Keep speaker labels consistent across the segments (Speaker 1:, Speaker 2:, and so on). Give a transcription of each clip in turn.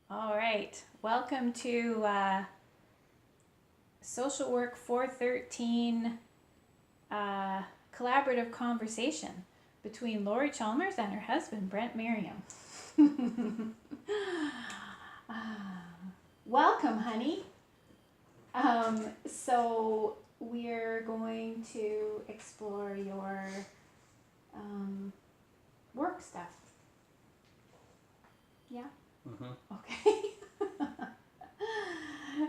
Speaker 1: All right, welcome to Social Work 413 collaborative conversation between Lori Chalmers and her husband, Brent Merriam. Welcome, honey. So we're going to explore your work stuff. Yeah? Okay.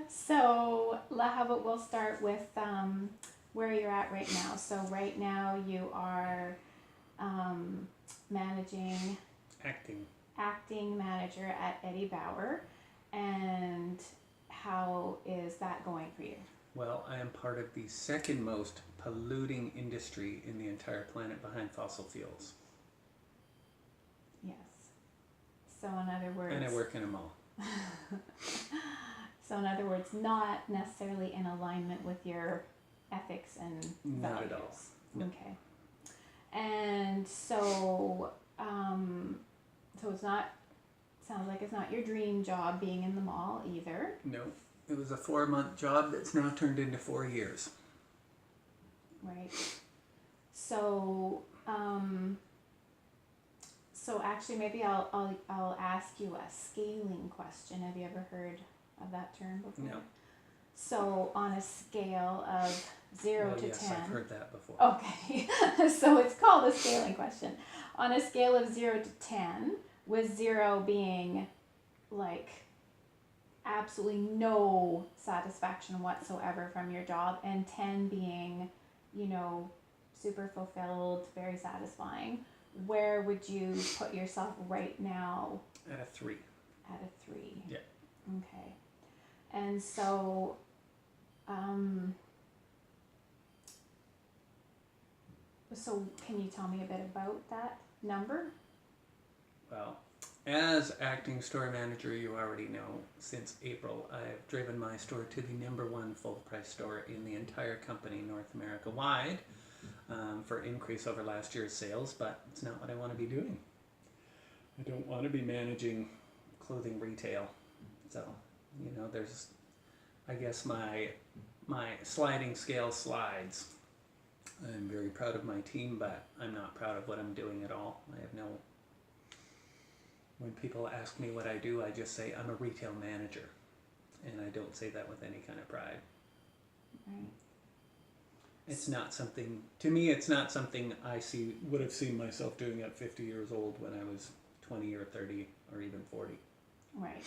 Speaker 1: So, how about we'll start with where you're at right now. So, right now you are managing, acting manager at Eddie Bauer. And how is that going for you?
Speaker 2: Well, I am part of the second most polluting industry in the entire planet behind fossil fuels.
Speaker 1: Yes. So, in other words.
Speaker 2: And I work in a mall.
Speaker 1: So, in other words, not necessarily in alignment with your ethics and values.
Speaker 2: Not at all. No.
Speaker 1: Okay. And so, so it's not, sounds like it's not your dream job being in the mall either.
Speaker 2: No. It was a 4-month job that's now turned into 4 years.
Speaker 1: Right. So, so actually maybe I'll ask you a scaling question. Have you ever heard of that term before?
Speaker 2: No.
Speaker 1: So on a scale of 0 to
Speaker 2: yes,
Speaker 1: 10.
Speaker 2: I've heard that before.
Speaker 1: Okay. So it's called a scaling question. On a scale of 0 to 10, with 0 being like absolutely no satisfaction whatsoever from your job, and 10 being, super fulfilled, very satisfying, where would you put yourself right now?
Speaker 2: At a 3.
Speaker 1: At a 3.
Speaker 2: Yeah.
Speaker 1: Okay. And so, so can you tell me a bit about that number?
Speaker 2: Well, as acting store manager, you already know, since April, I've driven my store to the #1 full price store in the entire company, North America wide, for increase over last year's sales, but it's not what I want to be doing. I don't want to be managing clothing retail. So, there's, I guess my sliding scale slides. I'm very proud of my team, but I'm not proud of what I'm doing at all. When people ask me what I do, I just say I'm a retail manager. And I don't say that with any kind of pride.
Speaker 1: Right.
Speaker 2: It's not something, to me, it's not something I would have seen myself doing at 50 years old when I was 20 or 30 or even 40.
Speaker 1: Right.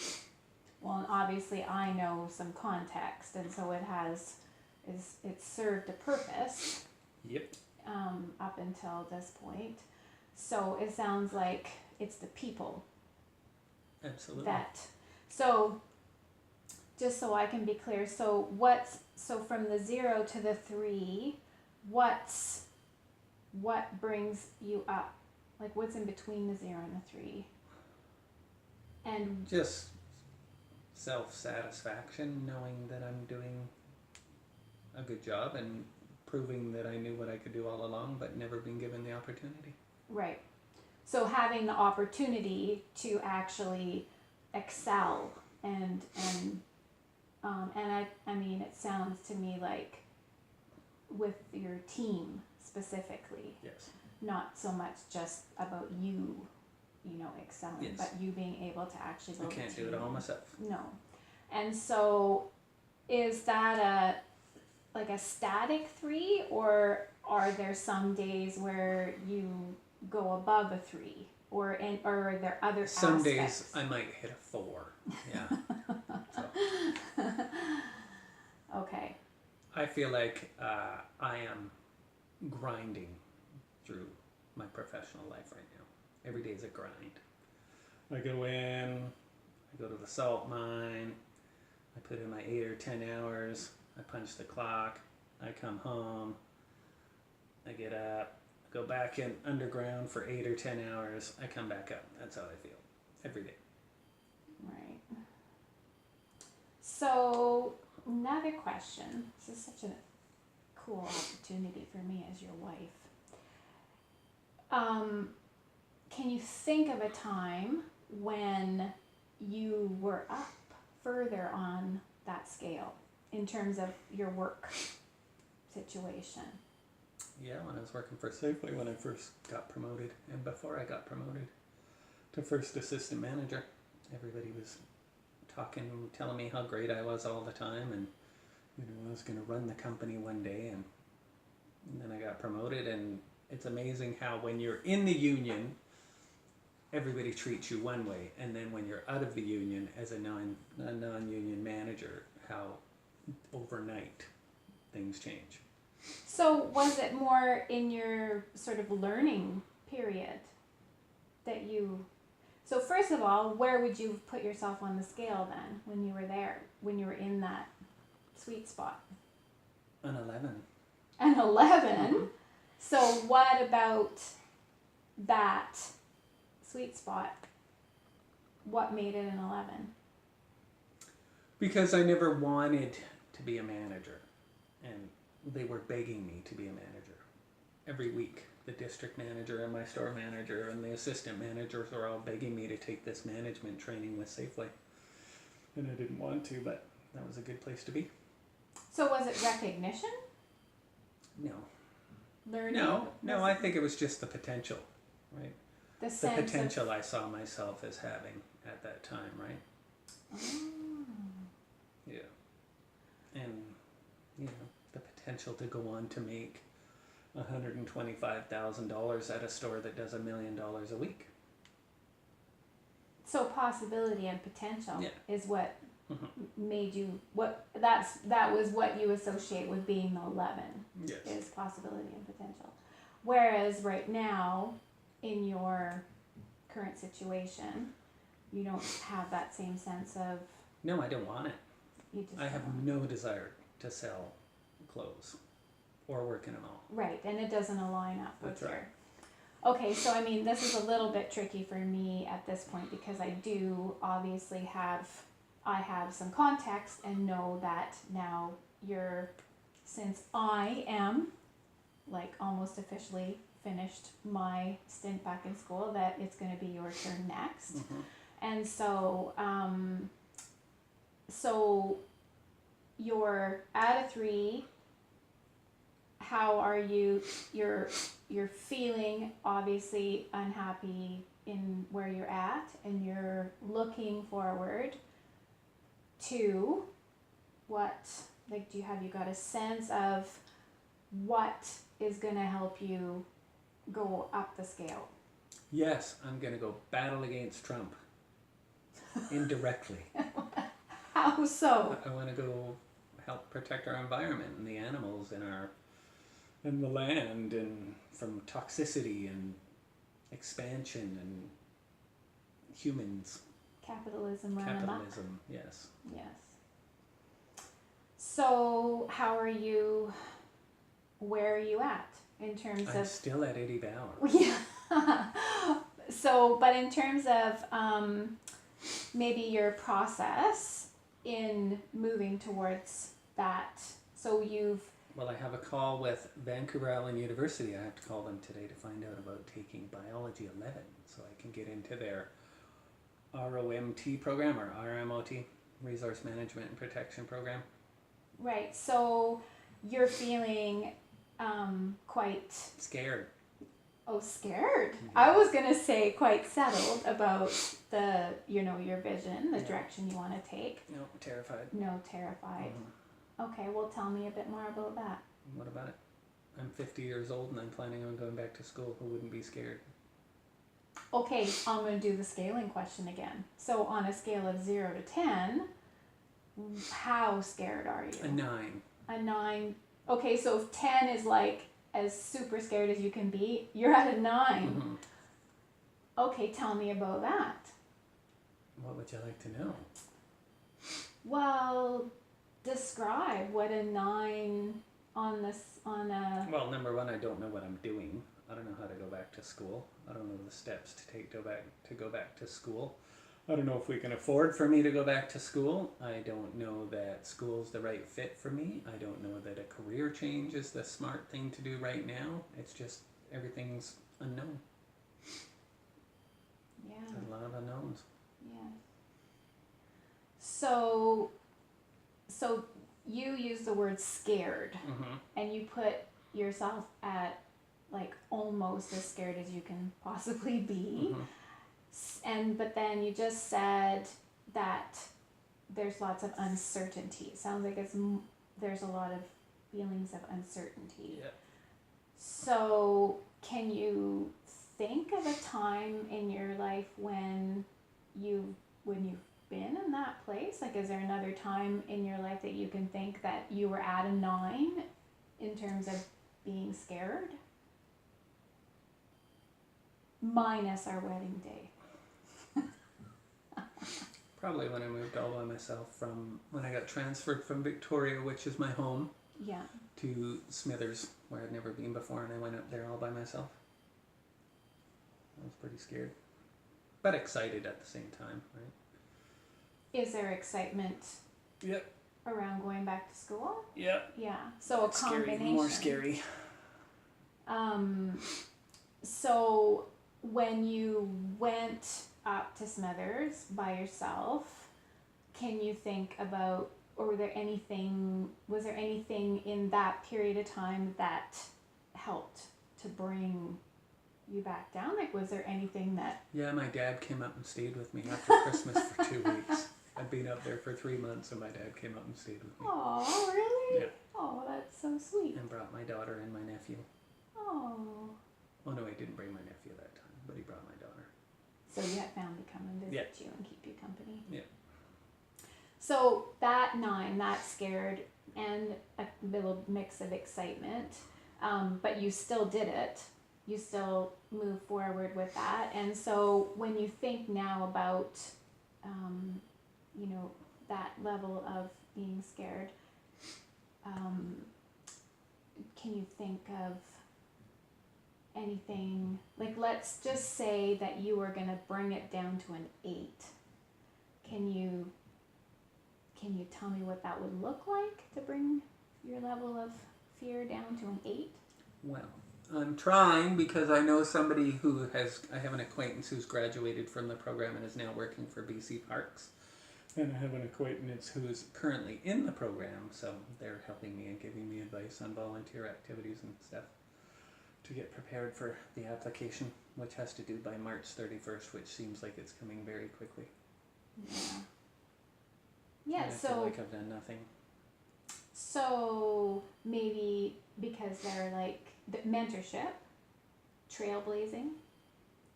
Speaker 1: Well, and obviously I know some context, and so it's served a purpose.
Speaker 2: Yep.
Speaker 1: Up until this point. So it sounds like it's the people.
Speaker 2: Absolutely.
Speaker 1: So just so I can be clear, so from the 0 to the 3, what brings you up? Like, what's in between the 0 and the 3? And
Speaker 2: just self-satisfaction, knowing that I'm doing a good job and proving that I knew what I could do all along, but never been given the opportunity.
Speaker 1: right. So having the opportunity to actually excel and I mean, it sounds to me like with your team specifically,
Speaker 2: Yes.
Speaker 1: not so much just about you, excelling,
Speaker 2: Yes.
Speaker 1: but you being able to actually build
Speaker 2: I can't
Speaker 1: a team.
Speaker 2: do it all myself.
Speaker 1: No. And so is that a static 3, or are there some days where you go above a 3, or are there other
Speaker 2: Some
Speaker 1: aspects?
Speaker 2: days I might hit a 4. Yeah. So
Speaker 1: Okay.
Speaker 2: I feel like I am grinding through my professional life right now. Every day is a grind. I go in, I go to the salt mine, I put in my 8 or 10 hours, I punch the clock, I come home, I get up, go back in underground for 8 or 10 hours, I come back up. That's how I feel every day.
Speaker 1: Right. So, another question. This is such a cool opportunity for me as your wife. Can you think of a time when you were up further on that scale in terms of your work situation?
Speaker 2: Yeah, when I was working for Safeway, when I first got promoted, and before I got promoted to first assistant manager, everybody was talking, telling me how great I was all the time, and I was going to run the company one day, and then I got promoted, and it's amazing how when you're in the union, everybody treats you one way, and then when you're out of the union as a non-union manager, how overnight things change.
Speaker 1: So was it more in your sort of learning period that you, so first of all, where would you put yourself on the scale then when you were there, when you were in that sweet spot?
Speaker 2: An 11.
Speaker 1: An 11? So what about that sweet spot? What made it an 11?
Speaker 2: Because I never wanted to be a manager, and they were begging me to be a manager. Every week, the district manager and my store manager and the assistant managers were all begging me to take this management training with Safeway. And I didn't want to, but that was a good place to be.
Speaker 1: So was it recognition?
Speaker 2: No.
Speaker 1: Learning?
Speaker 2: No, I think it was just the potential, right?
Speaker 1: The
Speaker 2: The
Speaker 1: sense
Speaker 2: potential I saw myself as having at that time, right?
Speaker 1: Oh.
Speaker 2: Yeah. And, the potential to go on to make $125,000 at a store that does $1 million a week.
Speaker 1: So possibility and potential
Speaker 2: Yeah.
Speaker 1: is what
Speaker 2: Mhm.
Speaker 1: made you, that was what you associate with being the 11,
Speaker 2: Yes.
Speaker 1: is possibility and potential. Whereas right now, in your current situation, you don't have that same sense of,
Speaker 2: No, I don't want it.
Speaker 1: you just
Speaker 2: I have
Speaker 1: don't.
Speaker 2: no desire to sell clothes or work in a mall.
Speaker 1: Right, and it doesn't align up with
Speaker 2: That's right.
Speaker 1: your. Okay, so I mean, this is a little bit tricky for me at this point because I do obviously I have some context and know that now since I am like almost officially finished my stint back in school, that it's going to be your turn next.
Speaker 2: Mm-hmm.
Speaker 1: And so, so you're at a 3. How are you? You're feeling obviously unhappy in where you're at, and you're looking forward to what? Like, you got a sense of what is gonna help you go up the scale?
Speaker 2: Yes, I'm going to go battle against Trump. Indirectly.
Speaker 1: How so?
Speaker 2: I want to go help protect our environment and the animals and the land, and from toxicity and expansion and humans.
Speaker 1: Capitalism run amok.
Speaker 2: Capitalism, yes.
Speaker 1: Yes. So how are you? Where are you at in terms
Speaker 2: I'm
Speaker 1: of?
Speaker 2: still at Eddie Bauer.
Speaker 1: Yeah. So, but in terms of maybe your process in moving towards that, so you've.
Speaker 2: Well, I have a call with Vancouver Island University. I have to call them today to find out about taking Biology 11 so I can get into their ROMT program, or RMOT, Resource Management and Protection Program.
Speaker 1: Right, so you're feeling quite.
Speaker 2: Scared.
Speaker 1: Oh, scared.
Speaker 2: Yeah.
Speaker 1: I was gonna say quite settled about your vision, the
Speaker 2: Yeah.
Speaker 1: direction you want to take.
Speaker 2: No, terrified.
Speaker 1: No, terrified. Okay, well, tell me a bit more about that.
Speaker 2: What about it? I'm 50 years old and I'm planning on going back to school. Who wouldn't be scared?
Speaker 1: Okay, I'm gonna do the scaling question again. So on a scale of 0 to 10, how scared are you?
Speaker 2: A 9.
Speaker 1: A 9. Okay, so if 10 is like as super scared as you can be, you're at a 9.
Speaker 2: Mm-hmm.
Speaker 1: Okay, tell me about that.
Speaker 2: What would you like to know?
Speaker 1: Well, describe what a 9 on a.
Speaker 2: Well, number one, I don't know what I'm doing. I don't know how to go back to school. I don't know the steps to take to go back to school. I don't know if we can afford for me to go back to school. I don't know that school's the right fit for me. I don't know that a career change is the smart thing to do right now. It's just everything's unknown.
Speaker 1: Yeah.
Speaker 2: There's a lot of unknowns.
Speaker 1: Yeah. so you use the word scared,
Speaker 2: Mm-hmm.
Speaker 1: and you put yourself at like almost as scared as you can possibly be.
Speaker 2: Mm-hmm.
Speaker 1: But then you just said that there's lots of uncertainty. It sounds like there's a lot of feelings of uncertainty.
Speaker 2: Yeah.
Speaker 1: So can you think of a time in your life when you've been in that place? Like, is there another time in your life that you can think that you were at a 9 in terms of being scared? Minus our wedding day.
Speaker 2: Probably when I moved all by myself from when I got transferred from Victoria, which is my home,
Speaker 1: Yeah.
Speaker 2: to Smithers, where I'd never been before, and I went up there all by myself. I was pretty scared, but excited at the same time, right?
Speaker 1: Is there excitement
Speaker 2: Yep.
Speaker 1: around going back to school?
Speaker 2: Yep.
Speaker 1: Yeah. So a combination.
Speaker 2: More scary.
Speaker 1: So when you went up to Smithers by yourself, can you think about, or was there anything in that period of time that helped to bring you back down? Like, was there anything that...
Speaker 2: Yeah, my dad came up and stayed with me after Christmas for 2 weeks. I'd been up there for 3 months, and my dad came up and stayed with me.
Speaker 1: Oh, really?
Speaker 2: Yeah.
Speaker 1: Oh, that's so sweet.
Speaker 2: And brought my daughter and my nephew.
Speaker 1: Oh.
Speaker 2: Oh no, he didn't bring my nephew that time, but he brought my daughter.
Speaker 1: So you had family come and visit
Speaker 2: Yeah.
Speaker 1: you and keep you company.
Speaker 2: Yeah.
Speaker 1: So that 9, that scared, and a little mix of excitement, but you still did it. You still move forward with that. And so when you think now about, that level of being scared, can you think of anything, like, let's just say that you were going to bring it down to an 8. Can you tell me what that would look like to bring your level of fear down to an 8?
Speaker 2: Well, I'm trying because I know somebody I have an acquaintance who's graduated from the program and is now working for BC Parks. And I have an acquaintance who is currently in the program, so they're helping me and giving me advice on volunteer activities and stuff to get prepared for the application, which has to do by March 31st, which seems like it's coming very quickly.
Speaker 1: Yeah. Yeah,
Speaker 2: And I feel like I've done nothing.
Speaker 1: So maybe because they're like the mentorship, trailblazing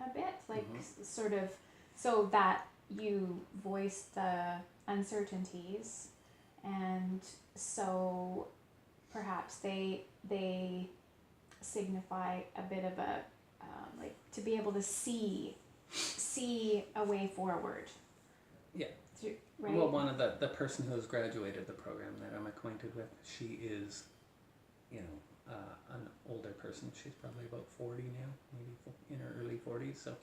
Speaker 1: a bit, like sort of, so that you voice the uncertainties, and so perhaps they signify a bit of a like to be able to see a way forward.
Speaker 2: Yeah.
Speaker 1: Right?
Speaker 2: Well, one of the person who's graduated the program that I'm acquainted with, she is, an older person. She's probably about 40 now, maybe in her early 40s. So,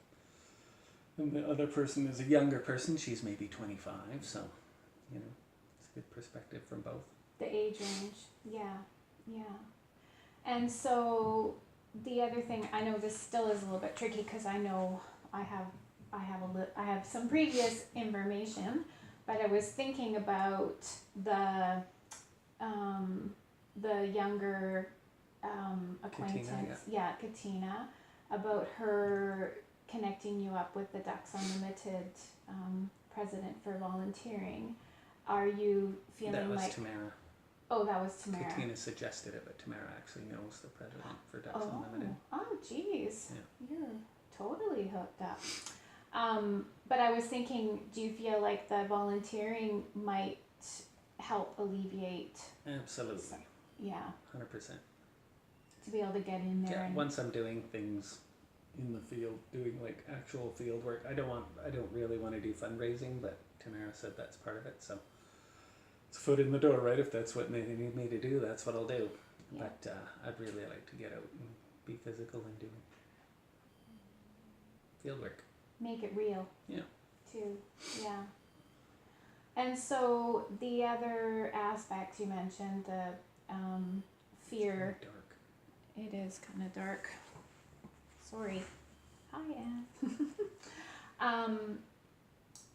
Speaker 2: and the other person is a younger person. She's maybe 25. So, it's a good perspective from both.
Speaker 1: The age range, yeah. And so the other thing, I know this still is a little bit tricky because I know I have some previous information, but I was thinking about the younger acquaintance, Katina, about her connecting you up with the Ducks Unlimited president for volunteering. Are you feeling
Speaker 2: that was
Speaker 1: like...
Speaker 2: Tamara.
Speaker 1: Oh, that was Tamara.
Speaker 2: Katina suggested it, but Tamara actually knows the president for Ducks Unlimited.
Speaker 1: Oh, geez.
Speaker 2: Yeah.
Speaker 1: You're totally hooked up. But I was thinking, do you feel like the volunteering might help alleviate...
Speaker 2: Absolutely.
Speaker 1: Yeah.
Speaker 2: 100%.
Speaker 1: To be able to get in there.
Speaker 2: Yeah,
Speaker 1: and
Speaker 2: once I'm doing things in the field, doing like actual field work, I don't really want to do fundraising, but Tamara said that's part of it, so it's a foot in the door, right? If that's what they need me to do, that's what I'll do.
Speaker 1: Yeah.
Speaker 2: But I'd really like to get out and be physical and do field work.
Speaker 1: make it real.
Speaker 2: Yeah.
Speaker 1: Too. Yeah. And so the other aspects you mentioned, the fear.
Speaker 2: It's dark.
Speaker 1: It is kind of dark. Sorry. Hi, Anne.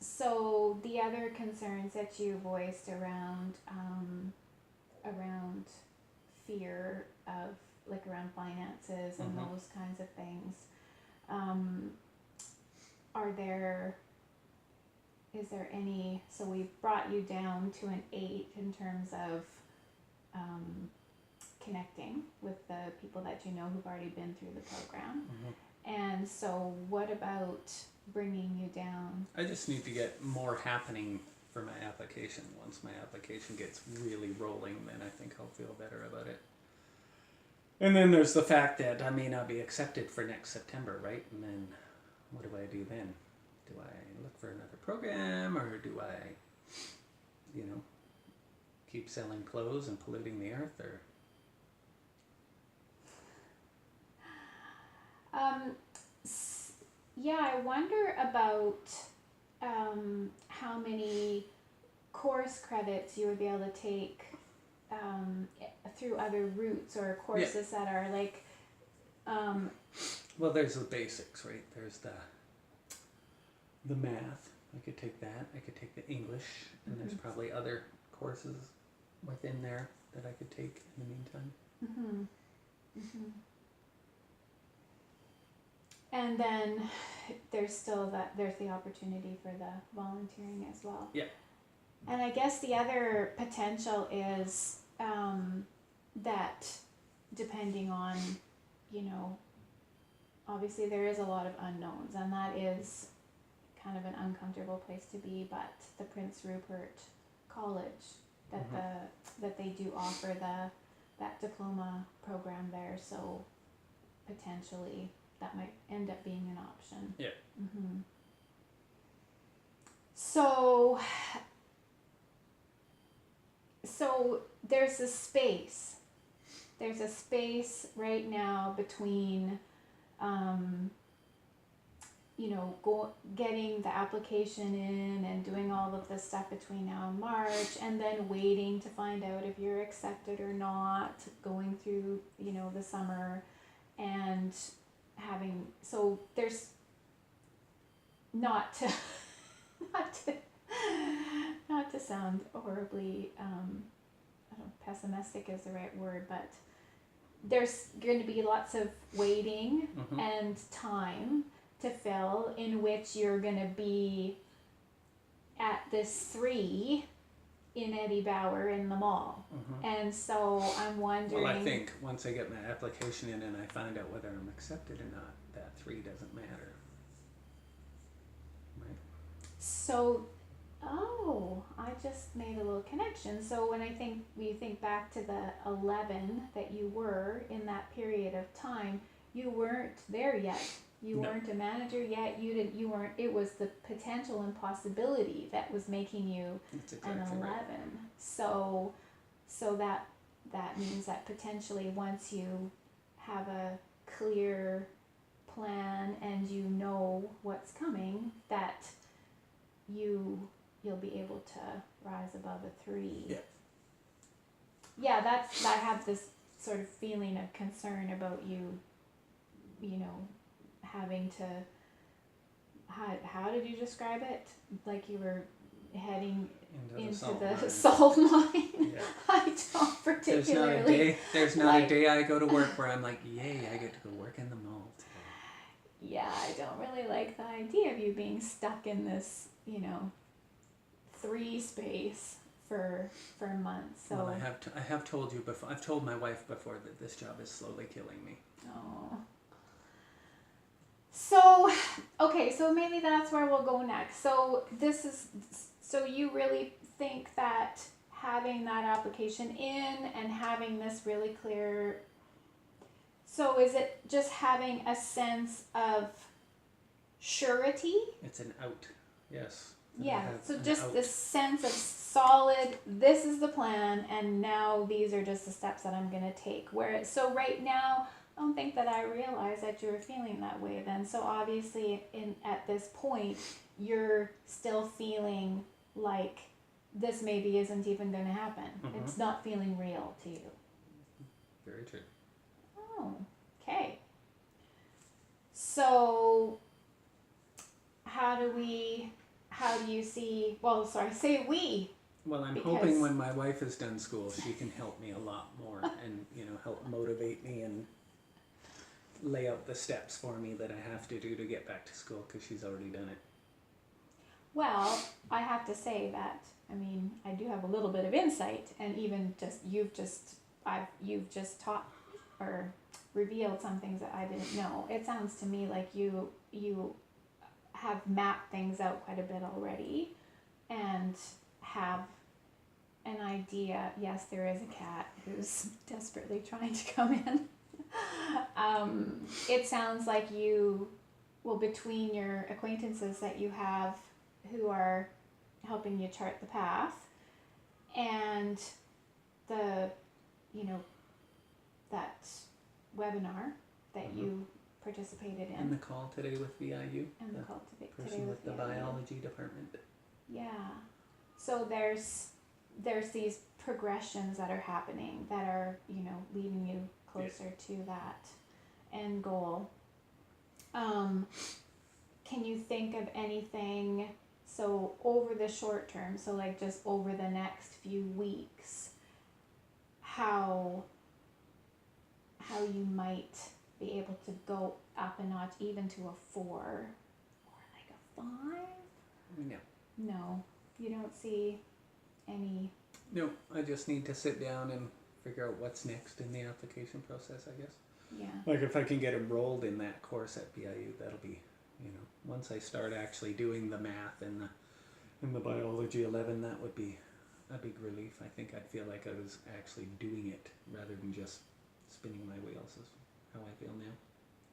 Speaker 1: so the other concerns that you voiced around fear of, like, around finances and
Speaker 2: Mhm.
Speaker 1: those kinds of things, are there, is there any, so we brought you down to an 8 in terms of connecting with the people that you know who've already been through the program.
Speaker 2: Mhm.
Speaker 1: And so what about bringing you down?
Speaker 2: I just need to get more happening for my application. Once my application gets really rolling, then I think I'll feel better about it. And then there's the fact that I may not be accepted for next September, right? And then what do I do then? Do I look for another program, or do I, keep selling clothes and polluting the earth, or?
Speaker 1: Yeah, I wonder about how many course credits you would be able to take through other routes or courses that are like.
Speaker 2: Well, there's the basics, right? There's the math. I could take that. I could take the English, and there's probably other courses within there that I could take in the meantime.
Speaker 1: And then there's the opportunity for the volunteering as well.
Speaker 2: Yeah.
Speaker 1: And I guess the other potential is that depending on, obviously there is a lot of unknowns, and that is kind of an uncomfortable place to be, but the Prince Rupert College that they do offer that diploma program there, so potentially that might end up being an option.
Speaker 2: Yeah.
Speaker 1: So there's a space. There's a space right now between, getting the application in and doing all of this stuff between now and March, and then waiting to find out if you're accepted or not, going through, the summer, and having, so there's not to not to sound horribly I don't know, pessimistic is the right word, but there's going to be lots of waiting and time to fill, in which you're going to be at this 3 in Eddie Bauer in the mall. And so I'm wondering.
Speaker 2: Well, I think once I get my application in and I find out whether I'm accepted or not, that 3 doesn't matter. Right?
Speaker 1: So, I just made a little connection. So when we think back to the 11 that you were in that period of time, you weren't there yet. You
Speaker 2: No.
Speaker 1: weren't a manager yet. You weren't. It was the potential and possibility that was making you
Speaker 2: That's
Speaker 1: an
Speaker 2: exactly
Speaker 1: 11.
Speaker 2: right.
Speaker 1: So that means that potentially once you have a clear plan and you know what's coming, that you'll be able to rise above a 3.
Speaker 2: Yeah.
Speaker 1: Yeah, I have this sort of feeling of concern about you, having to, how did you describe it? Like you were heading into the salt mine.
Speaker 2: Yeah.
Speaker 1: I don't particularly.
Speaker 2: There's not a day I go to work where I'm like, yay, I get to go work in the mall today.
Speaker 1: Yeah, I don't really like the idea of you being stuck in this, 3 space for months. So.
Speaker 2: Well, I have told you before. I've told my wife before that this job is slowly killing me.
Speaker 1: Oh. So, okay, so maybe that's where we'll go next. So you really think that having that application in and having this really clear, so is it just having a sense of surety?
Speaker 2: It's an out. Yes.
Speaker 1: Yeah, so just this sense of solid, this is the plan, and now these are just the steps that I'm going to take. So right now, I don't think that I realized that you were feeling that way then. So obviously, at this point, you're still feeling like this maybe isn't even going to happen. It's not feeling real to you.
Speaker 2: Very true.
Speaker 1: Oh, okay. So how how do you see, well, sorry, say we,
Speaker 2: Well, I'm
Speaker 1: because
Speaker 2: hoping when my wife is done school, she can help me a lot more and, help motivate me and lay out the steps for me that I have to do to get back to school because she's already done it.
Speaker 1: well, I have to say that, I mean, I do have a little bit of insight, and even just, you've just taught or revealed some things that I didn't know. It sounds to me like you have mapped things out quite a bit already and have an idea. Yes, there is a cat who's desperately trying to come in. It sounds like between your acquaintances that you have who are helping you chart the path, and the, that webinar that you participated in.
Speaker 2: And the call today with VIU,
Speaker 1: And the
Speaker 2: the
Speaker 1: call today
Speaker 2: person with the
Speaker 1: VIU.
Speaker 2: biology department.
Speaker 1: Yeah. So there's these progressions that are happening that are, leading you closer to that end goal. Can you think of anything, so over the short term, so like just over the next few weeks, how you might be able to go up a notch even to a 4 or like a 5?
Speaker 2: No.
Speaker 1: No, you don't see any.
Speaker 2: No, I just need to sit down and figure out what's next in the application process, I guess.
Speaker 1: Yeah.
Speaker 2: Like if I can get enrolled in that course at BIU, that'll be, once I start actually doing the math and the biology 11, that would be a big relief. I think I'd feel like I was actually doing it rather than just spinning my wheels is how I feel now.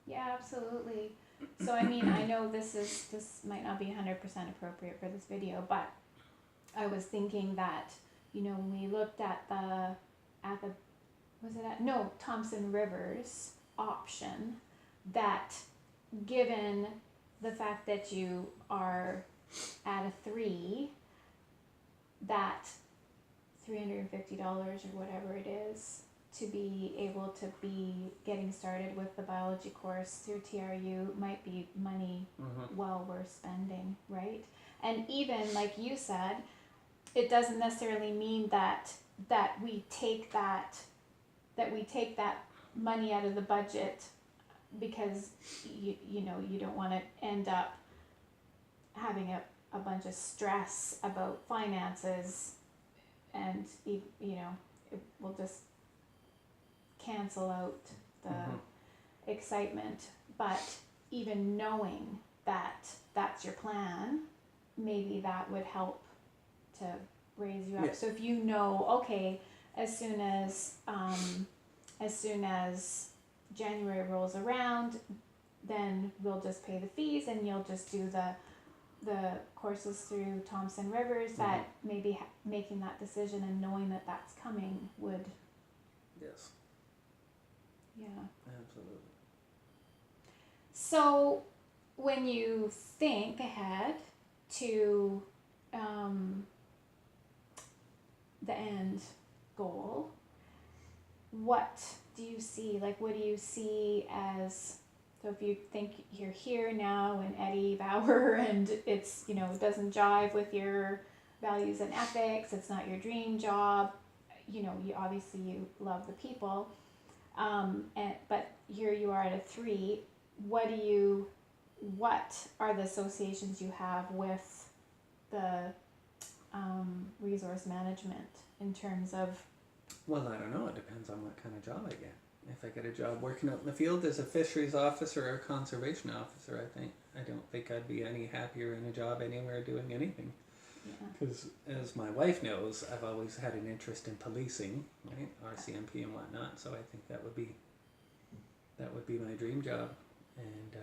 Speaker 1: Yeah, absolutely. So I mean, I know this might not be 100% appropriate for this video, but I was thinking that, when we looked at the Thompson Rivers option, that given the fact that you are at a 3, that $350 or whatever it is to be able to be getting started with the biology course through TRU might be money well worth spending, right? And even like you said, it doesn't necessarily mean that we take that money out of the budget, because you don't want to end up having a bunch of stress about finances, and it will just cancel out the excitement. But even knowing that that's your plan, maybe that would help to raise you up.
Speaker 2: Yeah.
Speaker 1: So if okay, as soon as January rolls around, then we'll just pay the fees and you'll just do the courses through Thompson Rivers, that maybe making that decision and knowing that that's coming would.
Speaker 2: Yes.
Speaker 1: Yeah.
Speaker 2: Absolutely.
Speaker 1: So when you think ahead to the end goal, what do you see? Like, what do you see as, so if you think you're here now in Eddie Bauer and it's, it doesn't jive with your values and ethics, it's not your dream job, you obviously you love the people, but here you are at a 3, what are the associations you have with the resource management in terms of?
Speaker 2: Well, I don't know. It depends on what kind of job I get. If I get a job working out in the field as a fisheries officer or a conservation officer, I don't think I'd be any happier in a job anywhere doing anything. Because as my wife knows, I've always had an interest in policing, right, RCMP and whatnot. So I think that would be my dream job. And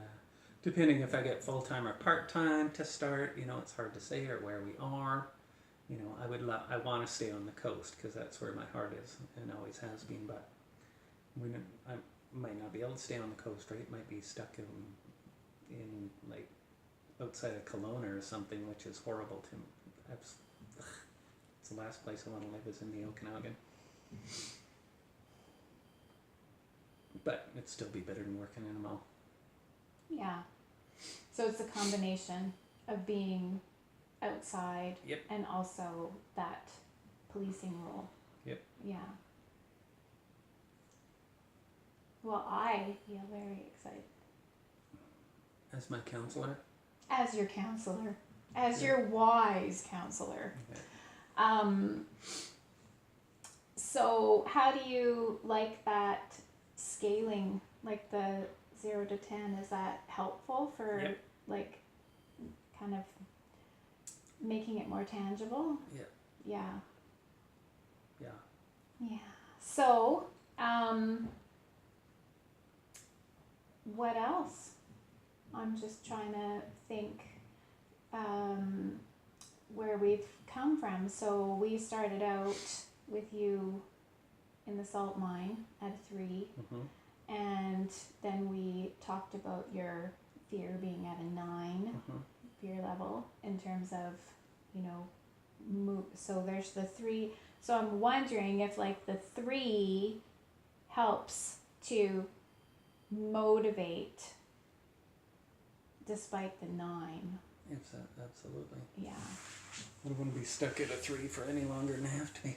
Speaker 2: depending if I get full time or part time to start, it's hard to say, or where we are. I want to stay on the coast because that's where my heart is and always has been. But I might not be able to stay on the coast, right? Might be stuck in like outside of Kelowna or something, which is horrible to me. It's the last place I want to live is in the Okanagan. But it'd still be better than working in a mall.
Speaker 1: Yeah. So it's a combination of being outside.
Speaker 2: Yep.
Speaker 1: And also that policing role.
Speaker 2: Yep.
Speaker 1: Yeah. Well, I feel very excited.
Speaker 2: As my counselor.
Speaker 1: As your counselor. As
Speaker 2: Yeah.
Speaker 1: your wise counselor.
Speaker 2: Okay.
Speaker 1: So how do you like that scaling, like the 0 to 10? Is that helpful for
Speaker 2: Yep.
Speaker 1: like kind of making it more tangible?
Speaker 2: Yeah.
Speaker 1: Yeah.
Speaker 2: Yeah.
Speaker 1: Yeah. So, what else? I'm just trying to think where we've come from. So we started out with you in the salt mine at a 3,
Speaker 2: Mm-hmm.
Speaker 1: and then we talked about your fear being at a 9
Speaker 2: Mm-hmm.
Speaker 1: fear level in terms of, you know, move. So there's the 3. So I'm wondering if like the 3 helps to motivate despite the 9.
Speaker 2: Yes, absolutely.
Speaker 1: Yeah.
Speaker 2: I don't want to be stuck at a 3 for any longer than I have to be.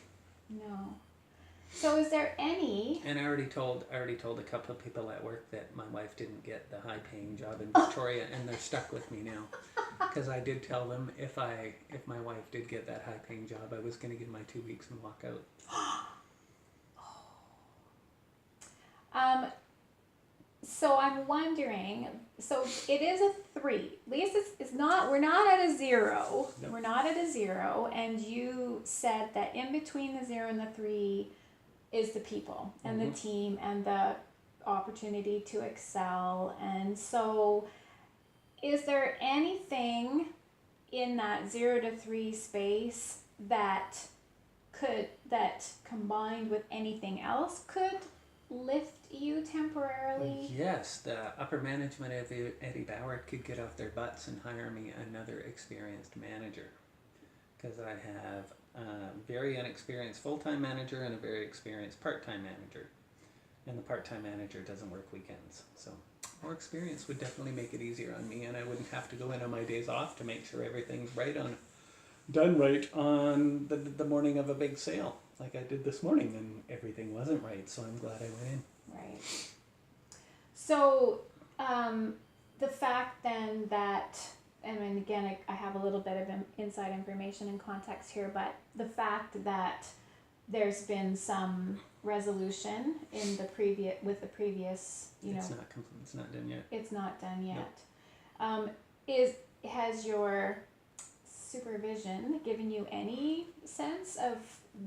Speaker 1: No. So is there any?
Speaker 2: And I already told a couple of people at work that my wife didn't get the high paying job in Victoria, and they're stuck with me now. Because I did tell them if my wife did get that high paying job, I was going to give my 2 weeks and walk out.
Speaker 1: So I'm wondering, so it is a 3. At least it's not, we're not at a 0.
Speaker 2: Nope.
Speaker 1: We're not at a 0. And you said that in between the 0 and the 3 is the people and the team and the opportunity to excel. And so is there anything in that 0 to 3 space that combined with anything else could lift you temporarily?
Speaker 2: Yes, the upper management of Eddie Bauer could get off their butts and hire me another experienced manager. Because I have a very inexperienced full-time manager and a very experienced part-time manager. And the part-time manager doesn't work weekends. So more experience would definitely make it easier on me, and I wouldn't have to go in on my days off to make sure everything's done right on the morning of a big sale, like I did this morning, and everything wasn't right, so I'm glad I went in.
Speaker 1: Right. So, the fact then that, and then again, I have a little bit of inside information and context here, but the fact that there's been some resolution in the previous, you know,
Speaker 2: It's not done yet.
Speaker 1: it's not done yet. Has your supervision given you any sense of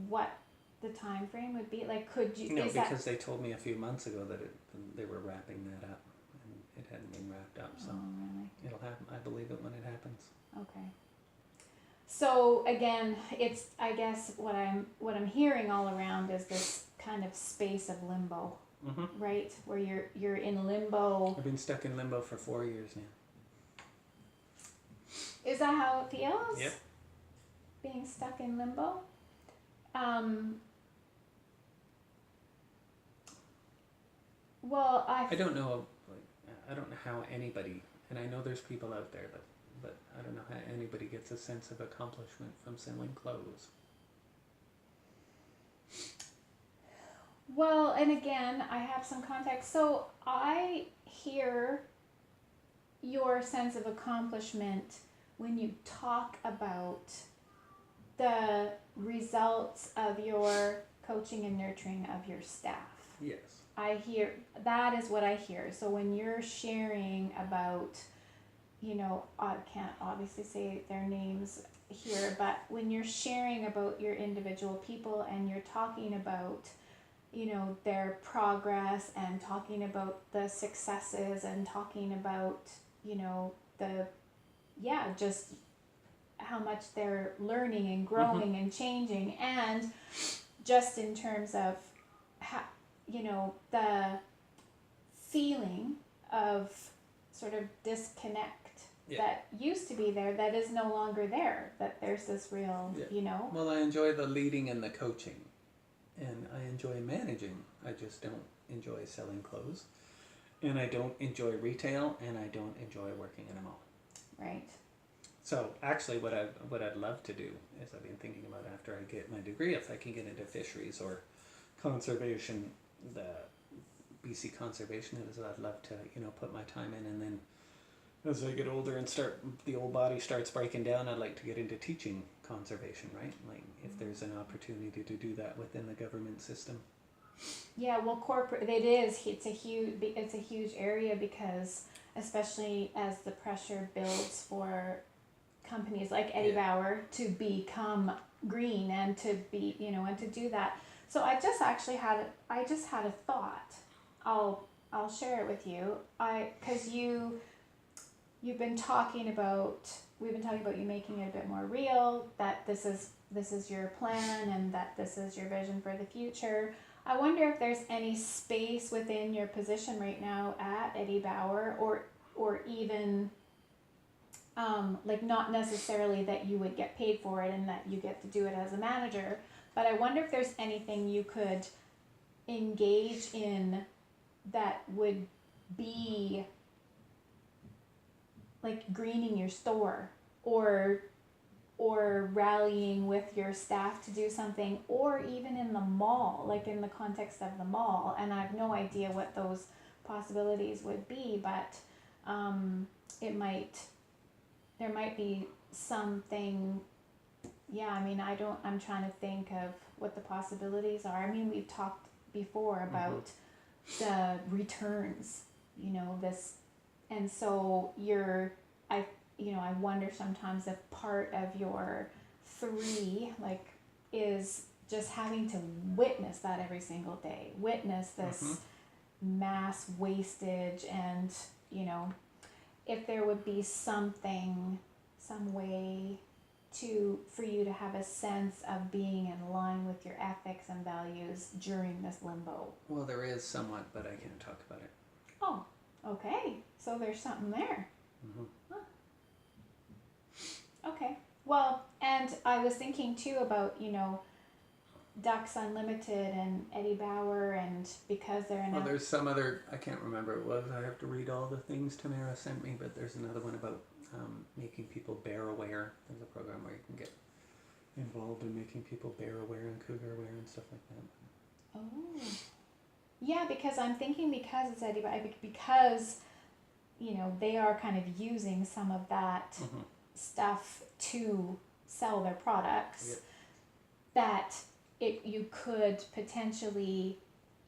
Speaker 1: what the time frame would be? Like, could you?
Speaker 2: No, because they told me a few months ago that they were wrapping that up, and it hadn't been wrapped up. So
Speaker 1: Oh, really?
Speaker 2: it'll happen. I believe it when it happens.
Speaker 1: Okay. So again, it's, I guess what I'm hearing all around is this kind of space of limbo,
Speaker 2: Mm-hmm.
Speaker 1: right? Where you're in limbo.
Speaker 2: I've been stuck in limbo for 4 years now.
Speaker 1: Is that how it feels?
Speaker 2: Yep.
Speaker 1: Being stuck in limbo. Well,
Speaker 2: I don't know. I don't know how anybody, and I know there's people out there, but I don't know how anybody gets a sense of accomplishment from selling clothes.
Speaker 1: Well, and again, I have some context. So I hear your sense of accomplishment when you talk about the results of your coaching and nurturing of your staff.
Speaker 2: Yes.
Speaker 1: I hear, that is what I hear. So when you're sharing about, you know, I can't obviously say their names here, but when you're sharing about your individual people and you're talking about, you know, their progress and talking about the successes and talking about, you know, just how much they're learning and growing and changing, and just in terms of how, you know, the feeling of sort of disconnect that used to be there that is no longer there, that there's this real, you know.
Speaker 2: Well, I enjoy the leading and the coaching, and I enjoy managing. I just don't enjoy selling clothes, and I don't enjoy retail, and I don't enjoy working in a mall.
Speaker 1: Right.
Speaker 2: So actually, what I'd love to do is I've been thinking about after I get my degree, if I can get into fisheries or conservation, the BC conservation is, I'd love to put my time in, and then as I get older and the old body starts breaking down, I'd like to get into teaching conservation, right? Like if there's an opportunity to do that within the government system.
Speaker 1: Yeah, well, corporate it is. It's a huge area because especially as the pressure builds for companies like Eddie
Speaker 2: Yeah.
Speaker 1: Bauer to become green and to be and to do that. So I just had a thought. I'll share it with you. Because you've been talking about we've been talking about you making it a bit more real, that this is your plan and that this is your vision for the future. I wonder if there's any space within your position right now at Eddie Bauer, or even like not necessarily that you would get paid for it and that you get to do it as a manager, but I wonder if there's anything you could engage in that would be like greening your store, or rallying with your staff to do something, or even in the mall, like in the context of the mall. And I have no idea what those possibilities would be, but there might be something. Yeah, I mean, I'm trying to think of what the possibilities are. I mean, we've talked before about the returns, this, and so I wonder sometimes if part of your 3 is just having to witness that every single day, witness this mass wastage, and if there would be some way for you to have a sense of being in line with your ethics and values during this limbo.
Speaker 2: Well, there is somewhat, but I can't talk about it.
Speaker 1: Oh, okay. So there's something there. Huh. Okay. Well, and I was thinking too about, Ducks Unlimited and Eddie Bauer, and because they're in
Speaker 2: Well, there's some other, I can't remember what it was. I have to read all the things Tamara sent me, but there's another one about making people bear aware. There's a program where you can get involved in making people bear aware and cougar aware and stuff like that.
Speaker 1: Oh. Yeah, because I'm thinking because it's Eddie Bauer, because, they are kind of using some of that stuff to sell their products,
Speaker 2: Yep.
Speaker 1: that you could potentially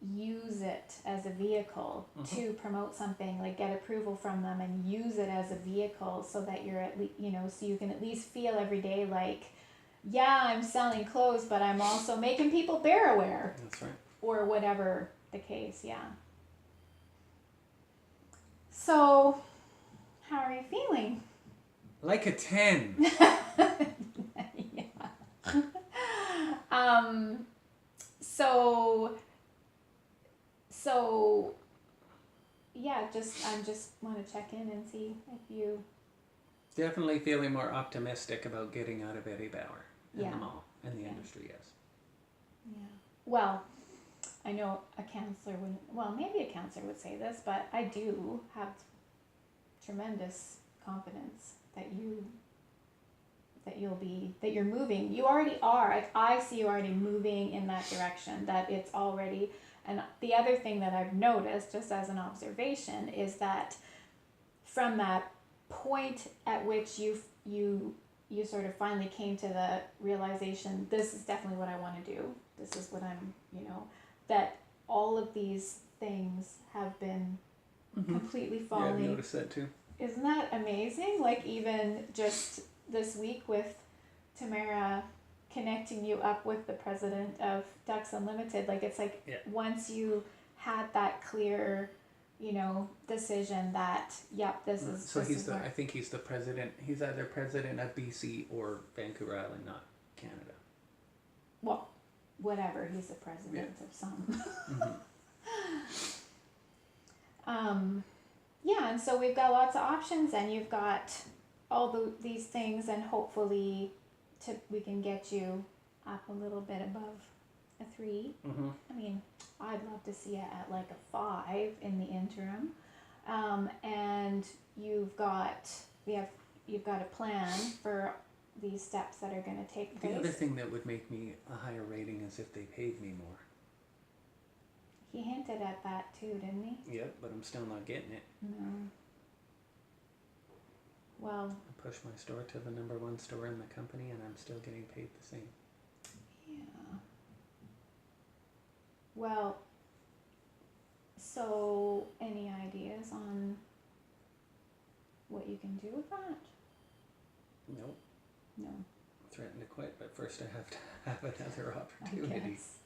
Speaker 1: use it as a vehicle to promote something, like get approval from them and use it as a vehicle, so that you're at least, so you can at least feel every day like, yeah, I'm selling clothes, but I'm also making people bear aware.
Speaker 2: That's right.
Speaker 1: Or whatever the case, yeah. So, how are you feeling?
Speaker 2: Like a 10.
Speaker 1: Yeah. So yeah, I just want to check in and see if you.
Speaker 2: Definitely feeling more optimistic about getting out of Eddie Bauer and
Speaker 1: Yeah.
Speaker 2: the mall and the
Speaker 1: Yeah.
Speaker 2: industry, yes.
Speaker 1: Yeah. Well, I know a counselor wouldn't. Well, maybe a counselor would say this, but I do have tremendous confidence that you're moving. You already are. I see you already moving in that direction. That it's already. And the other thing that I've noticed, just as an observation, is that from that point at which you sort of finally came to the realization, this is definitely what I want to do. This is what I'm, that all of these things have been completely
Speaker 2: Yeah, I've
Speaker 1: falling.
Speaker 2: noticed that too.
Speaker 1: Isn't that amazing? Like, even just this week with Tamara connecting you up with the president of Ducks Unlimited, like, it's like, once you had that clear, decision that, yep, this is.
Speaker 2: So
Speaker 1: this is
Speaker 2: I think he's the president. He's either president of BC or Vancouver Island, not Canada.
Speaker 1: Well, whatever. He's the president of some. Yeah, and so we've got lots of options, and you've got all these things, and hopefully we can get you up a little bit above a 3. I mean, I'd love to see it at like a 5 in the interim. And we have you've got a plan for these steps that are going to take
Speaker 2: The
Speaker 1: place.
Speaker 2: other thing that would make me a higher rating is if they paid me more.
Speaker 1: He hinted at that too, didn't he?
Speaker 2: Yep, but I'm still not getting it.
Speaker 1: No. Well,
Speaker 2: I push my store to the number one store in the company and I'm still getting paid the same.
Speaker 1: yeah. Well, so any ideas on what you can do with that?
Speaker 2: Nope.
Speaker 1: No.
Speaker 2: Threaten to quit, but first I have to have another
Speaker 1: I
Speaker 2: opportunity.
Speaker 1: guess.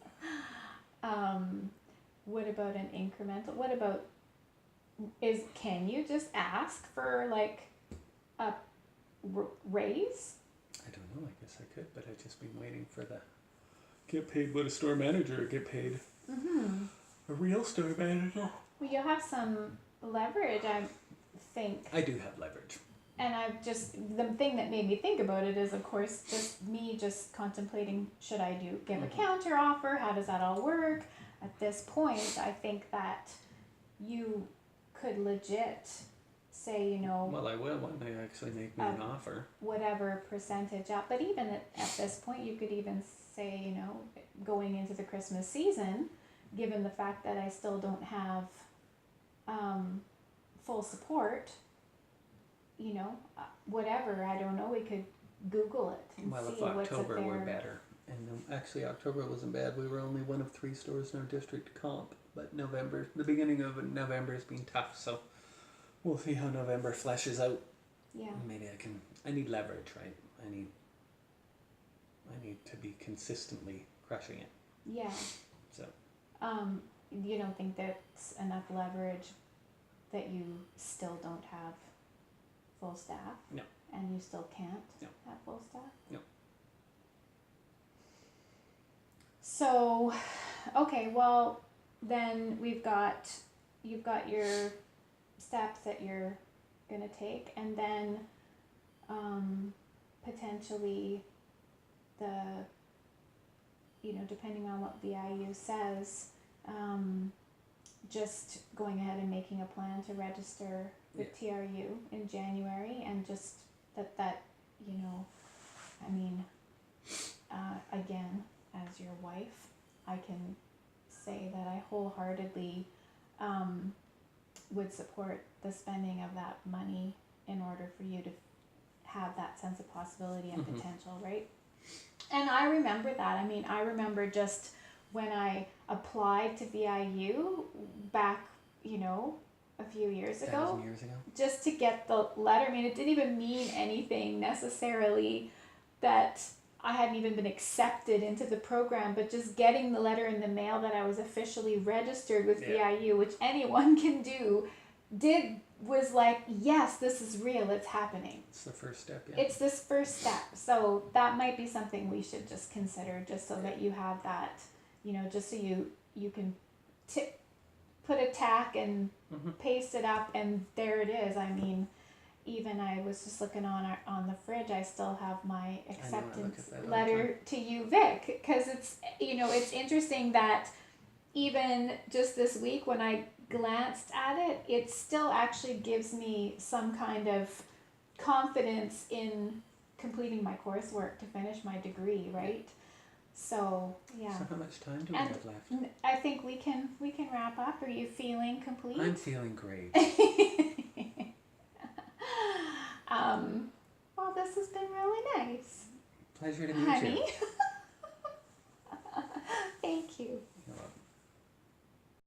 Speaker 1: What about an incremental? What about can you just ask for like a raise?
Speaker 2: I don't know, I guess I could, but I've just been waiting for the get paid what a store manager would get paid.
Speaker 1: Mm-hmm.
Speaker 2: A real store manager.
Speaker 1: Well, you'll have some leverage, I think.
Speaker 2: I do have leverage.
Speaker 1: And the thing that made me think about it is, of course, just me just contemplating, should I give a counter offer? How does that all work? At this point, I think that you could legit say,
Speaker 2: Well, I will when they actually make me an offer.
Speaker 1: whatever percentage up. But even at this point, you could even say, going into the Christmas season, given the fact that I still don't have full support, whatever, I don't know, we could Google it and
Speaker 2: Well,
Speaker 1: see
Speaker 2: if
Speaker 1: what's
Speaker 2: October
Speaker 1: a
Speaker 2: were
Speaker 1: fair...
Speaker 2: better. And actually, October wasn't bad. We were only one of 3 stores in our district to comp. But the beginning of November has been tough. So we'll see how November fleshes out.
Speaker 1: Yeah.
Speaker 2: Maybe I need leverage, right? I need to be consistently crushing it.
Speaker 1: Yeah.
Speaker 2: So.
Speaker 1: You don't think that's enough leverage that you still don't have full staff?
Speaker 2: No.
Speaker 1: And you still can't
Speaker 2: No.
Speaker 1: have full staff?
Speaker 2: No.
Speaker 1: So, okay, well, then you've got your steps that you're gonna take, and then potentially depending on what the IU says, just going ahead and making a plan to register with TRU in January, and just that again, as your wife, I can say that I wholeheartedly would support the spending of that money in order for you to have that sense of possibility and potential, right? And I remember that. I remember just when I applied to VIU back, a few years ago.
Speaker 2: 1,000 years ago.
Speaker 1: Just to get the letter. It didn't even mean anything necessarily that I hadn't even been accepted into the program, but just getting the letter in the mail that I was officially registered with VIU, which anyone can do, was like, yes, this is real, it's happening.
Speaker 2: It's the first step, yeah.
Speaker 1: It's this first step. So that might be something we should just consider, just so that you have that, just so you can put a tack and paste it up, and there it is. Even I was just looking on the fridge, I still have my acceptance letter to you, Vic, because it's interesting that even just this week when I glanced at it, it still actually gives me some kind of confidence in completing my coursework to finish my degree, right? So, yeah.
Speaker 2: So how much time do we have left?
Speaker 1: I think we can wrap up. Are you feeling complete?
Speaker 2: I'm feeling great.
Speaker 1: Well, this has been really nice.
Speaker 2: Pleasure to meet
Speaker 1: Honey.
Speaker 2: you.
Speaker 1: Thank you.
Speaker 2: You're welcome.